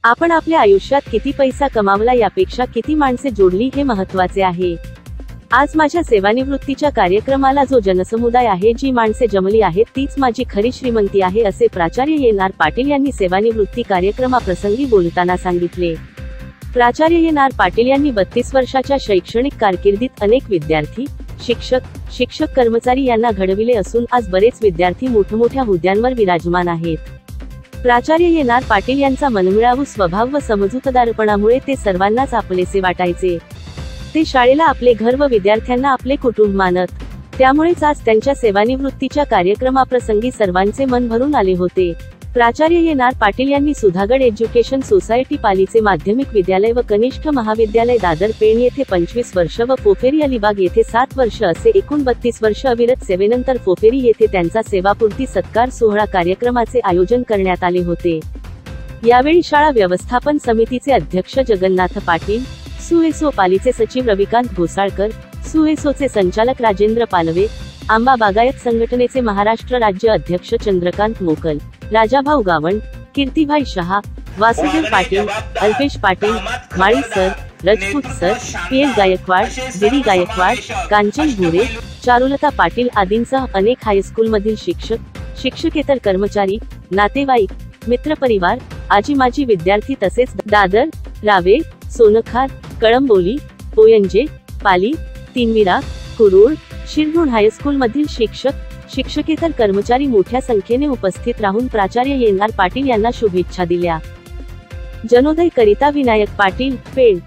आपण आपल्या आयुष्यात किती पैसा कमावला यापेक्षा किती माणसे जोडली हे महत्त्वाचे आहे। आज माझ्या सेवानिवृत्तीच्या कार्यक्रमाला जो जनसमुदाय आहे, जी माणसे जमली आहेत, तीच माझी खरी श्रीमंती आहे, असे प्राचार्य एन.आर. पाटील यांनी सेवानिवृत्ती कार्यक्रमाप्रसंगी बोलताना सांगितले। प्राचार्य एन.आर. पाटील यांनी 32 वर्षाच्या शैक्षणिक कारकिर्दीत अनेक विद्यार्थी, शिक्षक कर्मचारी यांना घडविले असून आज बरेच विद्यार्थी मोठमोठ्या हुद्द्यांवर विराजमान आहेत। प्राचार्य एन.आर. पाटील यांचा मनमिळावू स्वभाव व समजूतदारपणामुळे ते सर्वांनाच आपलेसे वाटायचे। ते शाळेला आपले घर व विद्यार्थ्यांना आपले कुटुंब मानत, त्यामुळेच आज त्यांच्या सेवानिवृत्तीच्या कार्यक्रमाप्रसंगी सर्वांचे मन भरून आले होते। प्राचार्य एन.आर. पाटील यांनी सुधागड एज्युकेशन सोसायटी पालीचे माध्यमिक विद्यालय व कनिष्ठ महाविद्यालय दादर पेण येथे 25 वर्ष व फोफेरी अलिबाग येथे 7 वर्ष असे एकूण 32 वर्ष अविरत सेवेनंतर फोफेरी येथे त्यांचा सेवापूर्ती सत्कार सोहळा कार्यक्रमाचे आयोजन करण्यात आले होते। यावेळी शाळा व्यवस्थापन समितीचे अध्यक्ष जगन्नाथ पाटील, सुएसओ पालीचे सचिव रविकांत घोसाळकर, सुएसओचे संचालक राजेंद्र पालवे, आंबा बागायत संघटनेचे महाराष्ट्र राज्य अध्यक्ष Chandrakant Mokal, Rajabhau Gawand, Kirtibhai Shah, Vasudev Patil, Alpesh Patil, Mali sir, Rajput sir, PL. Gaikwad, DD. Gaikwad, Kanchan Bhure, Charulata Patil आदींसह अनेक हायस्कूलमधील शिक्षकेतर कर्मचारी, नातेवाईक, मित्रपरिवार, आजी माजी विद्यार्थी तसेच दादर, रावेर, सोनखार, कळंबोली, पोयंजे, पाली, तिनविरा, कुरुळ, शिरढोण हायस्कूलमधील शिक्षकेतर कर्मचारी मोठ्या संख्येने उपस्थित राहून प्राचार्य एन.आर. पाटील यांना शुभेच्छा दिल्या। जनोदय करिता विनायक पाटील, पेण।